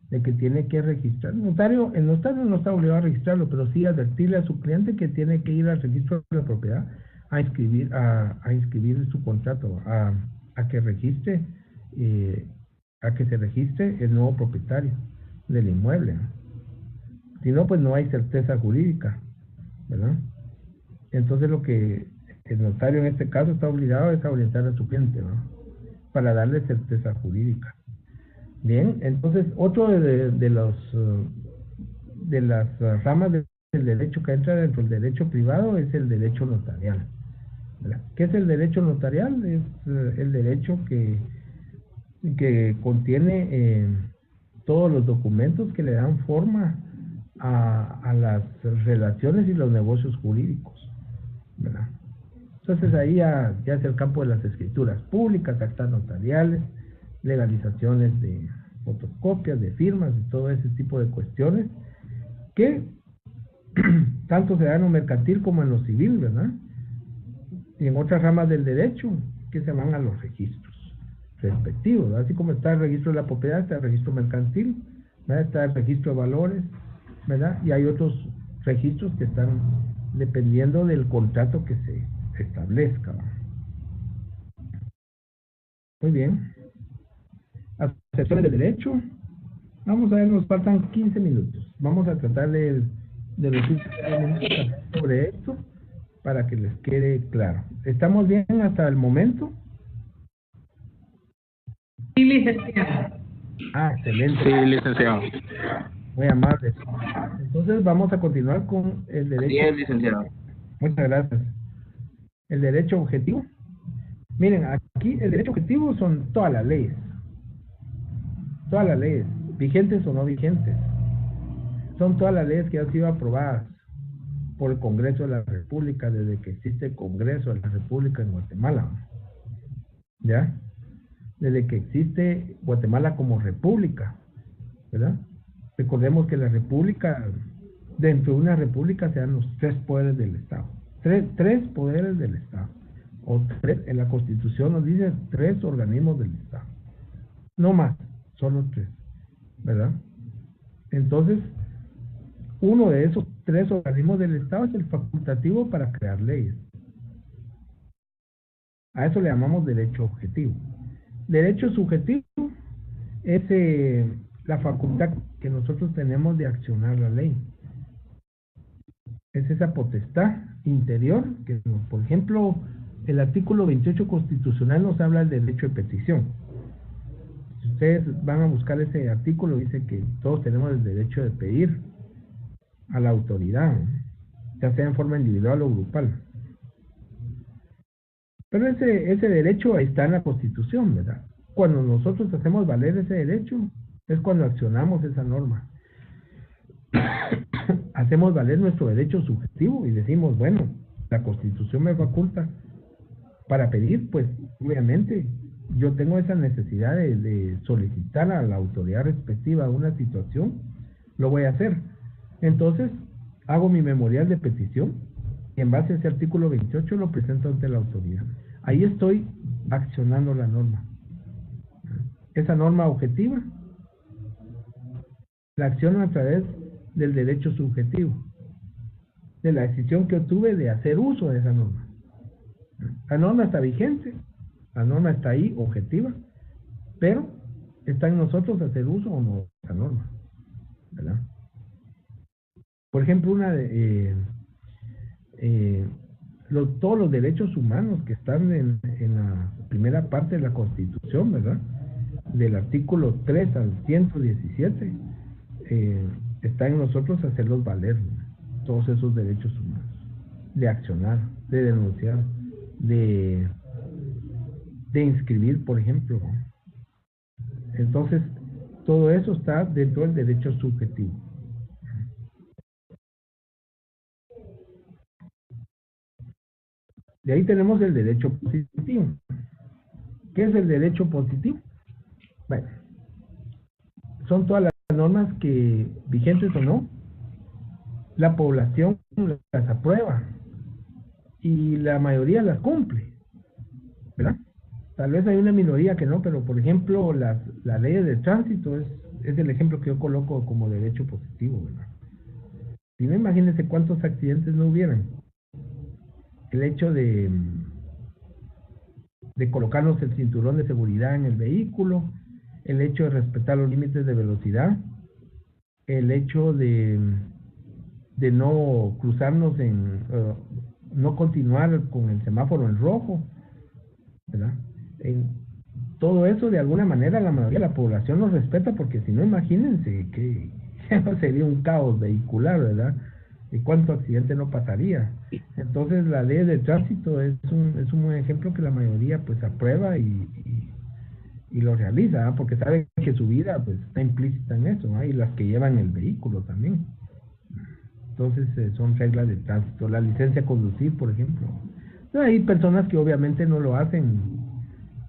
de que tiene que registrar. El notario no está obligado a registrarlo, pero sí advertirle a su cliente que tiene que ir al registro de la propiedad a inscribir su contrato, a que registre, a que se registre el nuevo propietario del inmueble, ¿no? Si no, pues no hay certeza jurídica, ¿verdad? Entonces lo que el notario en este caso está obligado es a orientar a su cliente, ¿no? Para darle certeza jurídica. Bien, entonces otro de las ramas de el derecho que entra dentro del derecho privado es el derecho notarial, ¿verdad? ¿Qué es el derecho notarial? Es el derecho que contiene todos los documentos que le dan forma a las relaciones y los negocios jurídicos, ¿verdad? Entonces ahí ya es el campo de las escrituras públicas, actas notariales, legalizaciones de fotocopias, de firmas, y todo ese tipo de cuestiones que tanto se dan en lo mercantil como en lo civil, ¿verdad? Y en otras ramas del derecho que se van a los registros respectivos, ¿verdad? Así como está el registro de la propiedad, está el registro mercantil, ¿verdad? Está el registro de valores, ¿verdad? Y hay otros registros que están dependiendo del contrato que se establezca, ¿verdad? Muy bien. Acepciones de derecho. Vamos a ver, nos faltan 15 minutos. Vamos a tratar de los últimos sobre esto para que les quede claro. ¿Estamos bien hasta el momento? Sí, licenciado. Ah, excelente. Sí, licenciado. Muy amable. Entonces vamos a continuar con el derecho. Sí, licenciado. Muchas gracias. El derecho objetivo. Miren, aquí el derecho objetivo son todas las leyes. Todas las leyes, vigentes o no vigentes. Son todas las leyes que han sido aprobadas por el Congreso de la República desde que existe el Congreso de la República en Guatemala. ¿Ya? Desde que existe Guatemala como república, ¿verdad? Recordemos que la república, dentro de una república se dan los tres poderes del Estado. Tres poderes del Estado. O tres, en la Constitución nos dice 3 organismos del Estado. No más, solo 3, ¿verdad? Entonces, uno de esos 3 organismos del Estado es el facultativo para crear leyes. A eso le llamamos derecho objetivo. Derecho subjetivo es la facultad que nosotros tenemos de accionar la ley. Es esa potestad interior que, por ejemplo, el artículo 28 constitucional nos habla del derecho de petición. Si ustedes van a buscar ese artículo, dice que todos tenemos el derecho de pedir a la autoridad, ya sea en forma individual o grupal. Pero ese derecho está en la Constitución, ¿verdad? Cuando nosotros hacemos valer ese derecho, es cuando accionamos esa norma. Hacemos valer nuestro derecho subjetivo y decimos, bueno, la Constitución me faculta para pedir, pues obviamente yo tengo esa necesidad de solicitar a la autoridad respectiva una situación, lo voy a hacer. Entonces, hago mi memorial de petición y en base a ese artículo 28 lo presento ante la autoridad. Ahí estoy accionando la norma. Esa norma objetiva la acciono a través del derecho subjetivo, de la decisión que obtuve de hacer uso de esa norma. La norma está vigente, la norma está ahí, objetiva, pero está en nosotros hacer uso o no de esa norma, ¿verdad? Por ejemplo, todos los derechos humanos que están en la primera parte de la Constitución, ¿verdad? Del artículo 3 al 117, está en nosotros hacerlos valer, ¿no? Todos esos derechos humanos, de accionar, de denunciar, de inscribir, por ejemplo, ¿no? Entonces, todo eso está dentro del derecho subjetivo. De ahí tenemos el derecho positivo. ¿Qué es el derecho positivo? Bueno, son todas las normas que, vigentes o no, la población las aprueba y la mayoría las cumple, ¿verdad? Tal vez hay una minoría que no, pero por ejemplo las leyes de tránsito es el ejemplo que yo coloco como derecho positivo, ¿verdad? Si no, imagínense cuántos accidentes no hubieran. El hecho de colocarnos el cinturón de seguridad en el vehículo, el hecho de respetar los límites de velocidad, el hecho de no cruzarnos no continuar con el semáforo en rojo, ¿verdad? Todo eso de alguna manera la mayoría de la población lo respeta, porque si no, imagínense que sería un caos vehicular, ¿verdad? ¿Y cuánto accidente no pasaría? Entonces la ley de tránsito es un buen ejemplo que la mayoría pues aprueba y lo realiza, ¿ah? Porque sabe que su vida pues está implícita en eso, ¿ah? Y las que llevan el vehículo también. Entonces son reglas de tránsito. La licencia a conducir, por ejemplo. Entonces, hay personas que obviamente no lo hacen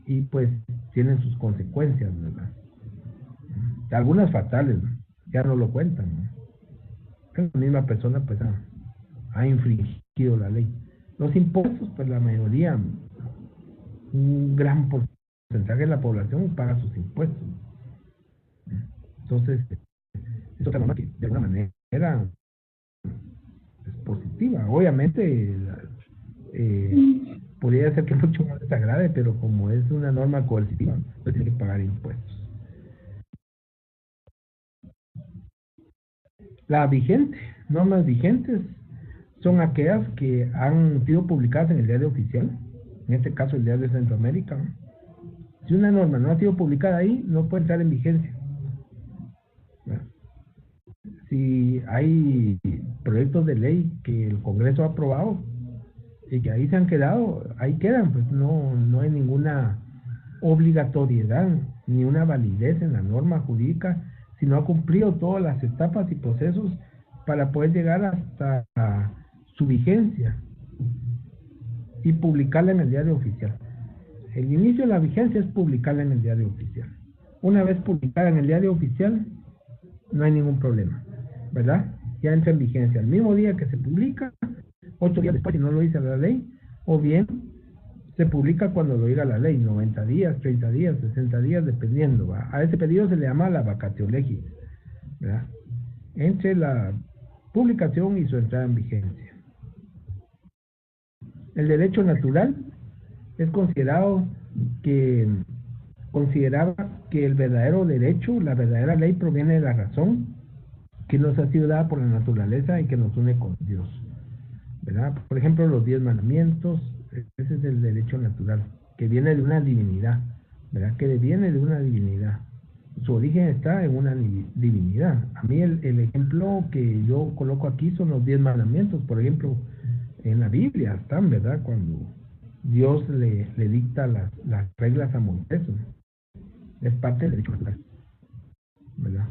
y pues tienen sus consecuencias, ¿verdad? Algunas fatales, ¿no? Ya no lo cuentan, ¿no? La misma persona pues ha infringido la ley. Los impuestos, pues la mayoría, un gran porcentaje de la población paga sus impuestos. Entonces, es otra norma que de alguna manera es positiva. Obviamente, podría ser que mucho más desagrade, pero como es una norma coercitiva, pues tiene que pagar impuestos. La vigente, normas vigentes, son aquellas que han sido publicadas en el diario oficial, en este caso el diario de Centroamérica. Si una norma no ha sido publicada ahí, no puede entrar en vigencia. Si hay proyectos de ley que el Congreso ha aprobado y que ahí se han quedado, ahí quedan, pues no hay ninguna obligatoriedad ni una validez en la norma jurídica si no ha cumplido todas las etapas y procesos para poder llegar hasta su vigencia y publicarla en el diario oficial. El inicio de la vigencia es publicarla en el diario oficial. Una vez publicada en el diario oficial, no hay ningún problema, ¿verdad? Ya entra en vigencia el mismo día que se publica, 8 días después si no lo dice la ley, o bien se publica cuando lo diga la ley, 90 días, 30 días, 60 días, dependiendo, ¿va? A ese periodo se le llama la vacatio legis, ¿verdad? Entre la publicación y su entrada en vigencia. El derecho natural es consideraba que el verdadero derecho, la verdadera ley proviene de la razón que nos ha sido dada por la naturaleza y que nos une con Dios, ¿verdad? Por ejemplo, los 10 mandamientos, ese es el derecho natural, que viene de una divinidad, ¿verdad? Que viene de una divinidad. Su origen está en una divinidad. A mí el ejemplo que yo coloco aquí son los 10 mandamientos. Por ejemplo, en la Biblia están, ¿verdad? Cuando Dios le dicta las reglas a Moisés, ¿no? Es parte del derecho natural, ¿verdad?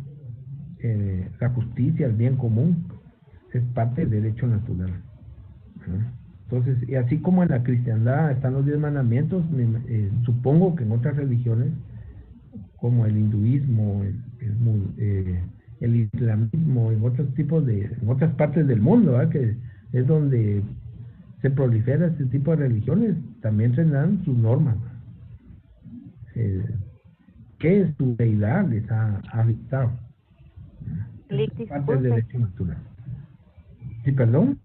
La justicia, el bien común, es parte del derecho natural, ¿verdad? Entonces, y así como en la cristiandad están los 10 mandamientos, supongo que en otras religiones, como el hinduismo, el islamismo, en otros tipos en otras partes del mundo, ¿verdad? Que es donde se prolifera este tipo de religiones, también tendrán sus normas. ¿Qué su deidad les ha dictado? Es parte del derecho natural. ¿Sí, perdón?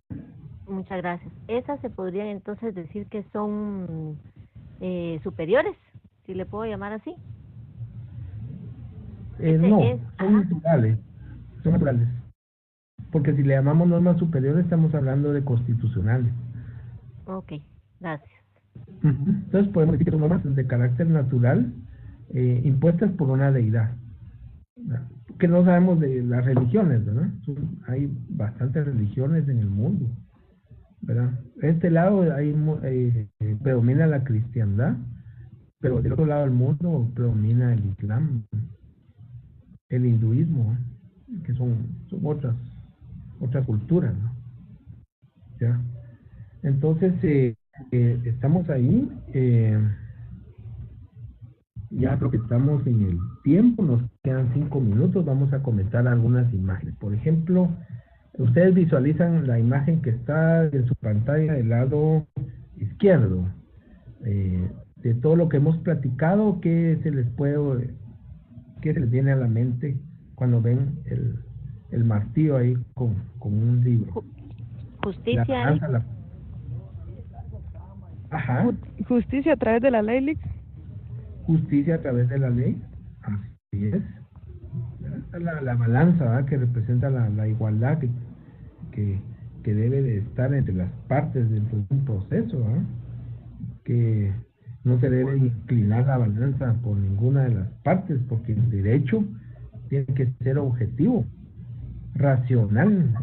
Muchas gracias. Esas se podrían entonces decir que son superiores, si le puedo llamar así. No, son naturales. Son naturales. Porque si le llamamos normas superiores, estamos hablando de constitucionales. Ok, gracias. Entonces podemos decir que son normas de carácter natural impuestas por una deidad. Que no sabemos de las religiones, ¿verdad? Hay bastantes religiones en el mundo, ¿verdad? De este lado predomina la cristiandad, pero del otro lado del mundo predomina el islam, el hinduismo, que son otras culturas, ¿no? ¿Ya? Entonces, estamos ahí, ya creo que estamos en el tiempo, nos quedan 5 minutos, vamos a comentar algunas imágenes. Por ejemplo, ustedes visualizan la imagen que está en su pantalla del lado izquierdo. De todo lo que hemos platicado, ¿qué se les viene a la mente cuando ven el martillo ahí con un libro? Justicia. Ajá. Justicia a través de la ley, Lix. Justicia a través de la ley, así es. La balanza, ¿verdad? Que representa la igualdad que debe de estar entre las partes dentro de un proceso, ¿verdad? Que no se debe inclinar la balanza por ninguna de las partes, porque el derecho tiene que ser objetivo, racional,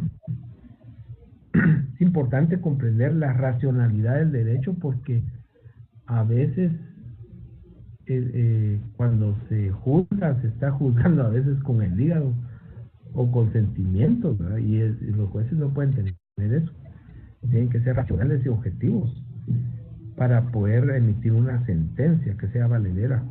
importante comprender la racionalidad del derecho, porque a veces cuando se juzga, se está juzgando a veces con el hígado o con sentimientos, ¿verdad? Y los jueces no pueden tener eso. Tienen que ser racionales y objetivos para poder emitir una sentencia que sea valedera.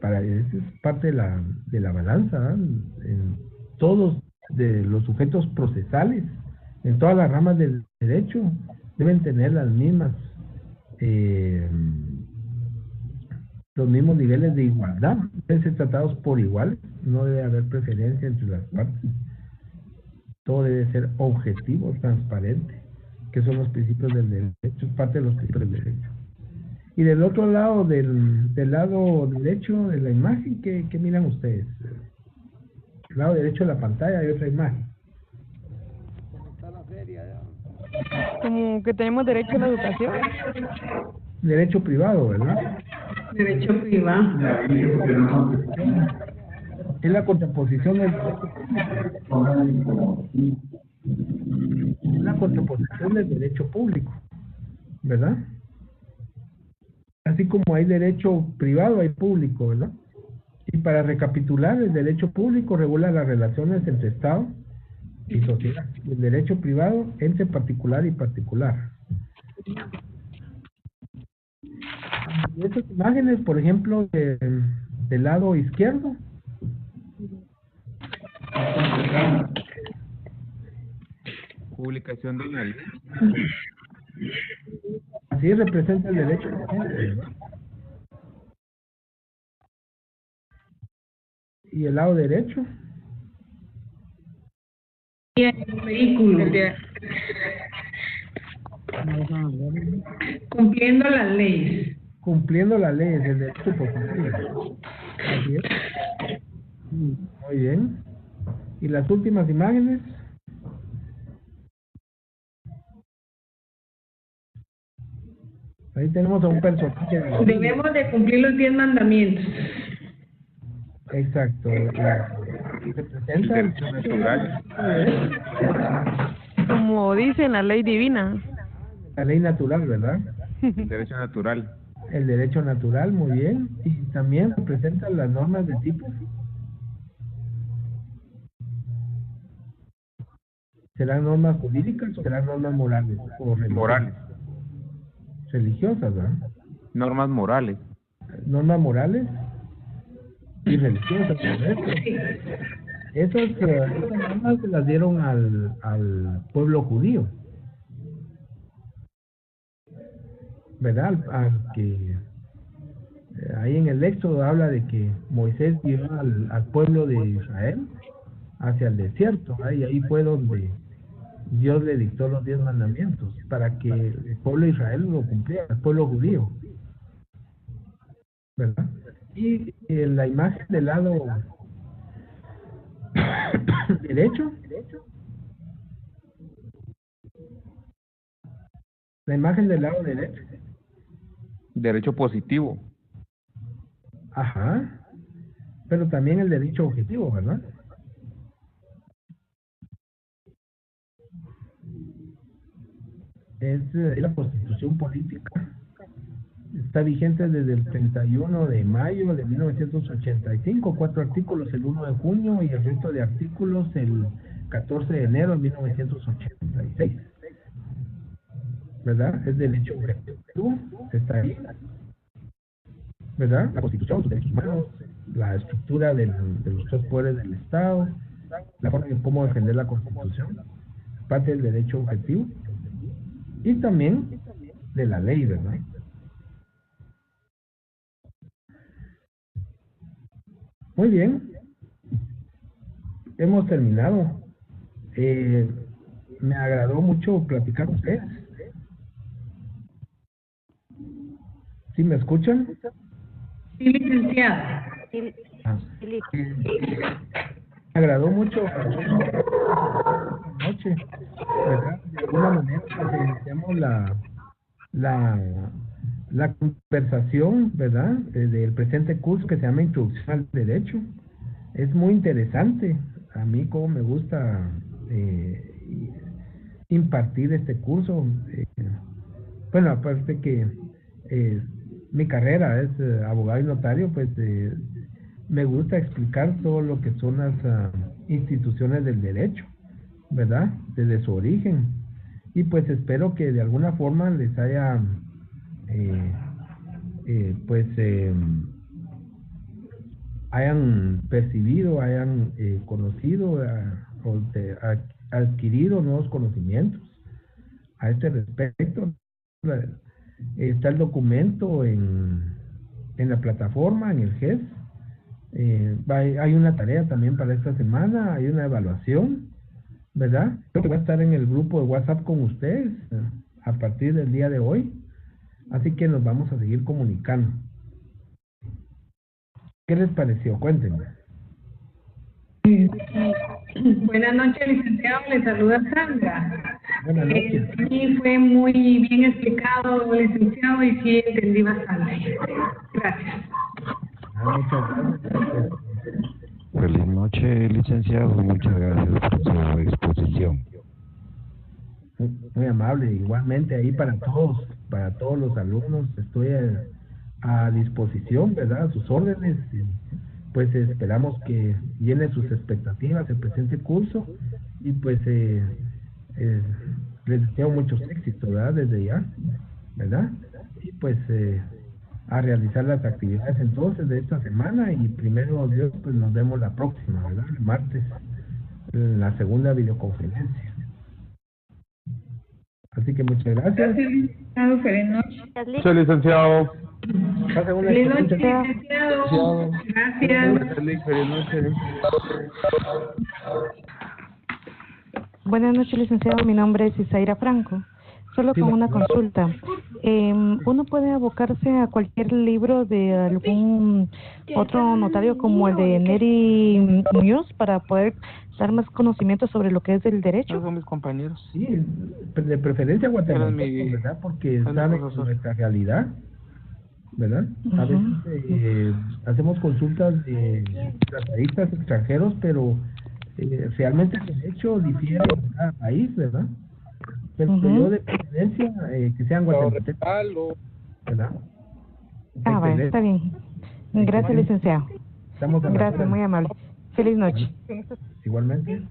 Eso es parte de la balanza, ¿verdad? En todos de los sujetos procesales, en todas las ramas del derecho, deben tener las mismas los mismos niveles de igualdad, deben ser tratados por igual, no debe haber preferencia entre las partes, todo debe ser objetivo, transparente, que son los principios del derecho, es parte de los principios del derecho. Y del otro lado, del lado derecho de la imagen, ¿qué miran ustedes? Del lado derecho de la pantalla hay otra imagen. Como que tenemos derecho a la educación. Derecho privado, ¿verdad? Derecho privado. Es la contraposición del derecho público, ¿verdad? Así como hay derecho privado, hay público, ¿verdad? Y para recapitular, el derecho público regula las relaciones entre Estado y sociedad. El derecho privado entre particular y particular. Y estas imágenes, por ejemplo, del lado izquierdo, Publicación de una ley. así representa el derecho de la gente, ¿verdad? Y el lado derecho, Y el vehículo. Cumpliendo las leyes. cumpliendo las leyes del derecho positivo. Así es. Muy bien. Y las últimas imágenes. Ahí tenemos a un personaje. Debemos de cumplir los 10 mandamientos. Exacto. Y se presenta el Derecho natural. Como dice en la ley divina. la ley natural, ¿verdad? Derecho natural. El derecho natural, muy bien. Y también representa las normas de tipo. ¿Serán normas jurídicas o serán normas morales? O religiosas? Morales. Religiosas, ¿verdad? Normas morales. Normas morales y religiosas, ¿correcto? Esas normas se las dieron al pueblo judío, ¿verdad? Al que ahí en el Éxodo habla de que Moisés llevó al pueblo de Israel hacia el desierto, ¿verdad? Y ahí fue donde Dios le dictó los 10 mandamientos para que el pueblo de Israel lo cumpliera, el pueblo judío, ¿verdad? Y la imagen del lado derecho, la imagen del lado derecho, Derecho positivo. ajá, pero también el derecho objetivo, ¿verdad? Es la Constitución política. Está vigente desde el 31 de mayo de 1985, 4 artículos el 1 de junio y el resto de artículos el 14 de enero de 1986. ¿Verdad? Es derecho objetivo, está ahí. ¿Verdad? La Constitución, los derechos humanos, la estructura de los 3 poderes del Estado, la forma de cómo defender la Constitución, parte del derecho objetivo y también de la ley, ¿verdad? Muy bien, hemos terminado. Me agradó mucho platicar con ustedes. ¿Sí me escuchan? Sí, licenciado. Ah. Me agradó mucho esta noche, ¿verdad? De alguna manera pues, iniciamos la conversación, ¿verdad? Del presente curso que se llama Introducción al Derecho. Es muy interesante. A mí como me gusta impartir este curso. Bueno, aparte que mi carrera es abogado y notario, pues me gusta explicar todo lo que son las instituciones del derecho, ¿verdad? Desde su origen. Y pues espero que de alguna forma les haya hayan percibido, hayan conocido adquirido nuevos conocimientos a este respecto. Está el documento en la plataforma, en el GES. Hay una tarea también para esta semana, hay una evaluación, ¿verdad? Creo que va a estar en el grupo de WhatsApp con ustedes a partir del día de hoy. Así que nos vamos a seguir comunicando. ¿Qué les pareció? Cuéntenme. Buenas noches, licenciado. Le saluda Sandra. Buenas noches. Sí, fue muy bien explicado, licenciado, y sí entendí bastante. Gracias. Muchas gracias. Feliz noche, licenciado. Muchas gracias por su exposición. Muy amable. Igualmente ahí para todos los alumnos estoy a disposición, ¿verdad? A sus órdenes. Pues esperamos que llene sus expectativas el presente curso y pues les deseo muchos éxitos, ¿verdad? Desde ya, ¿verdad? Y pues a realizar las actividades entonces de esta semana y primero Dios, pues nos vemos la próxima, ¿verdad? El martes, en la segunda videoconferencia. Así que muchas gracias. Gracias, licenciado. Feliz noche. Muchas licenciado. Feliz noche, licenciado. Gracias. Feliz noche. Buenas noches, licenciado. Mi nombre es Isaira Franco. Solo con una consulta. ¿Uno puede abocarse a cualquier libro de algún otro notario como el de Neri Muñoz para poder dar más conocimiento sobre lo que es el derecho? Esos son mis compañeros. Sí, de preferencia guatemalteco, ¿verdad? Porque saben nuestra realidad, ¿verdad? A veces hacemos consultas de tratadistas extranjeros, pero realmente el derecho difiere de cada país, ¿verdad? Pero yo de preferencia que sean guatemaltecos, ¿verdad? Bueno, está bien. Gracias, licenciado. Gracias, muy amable. Feliz noche. Igualmente.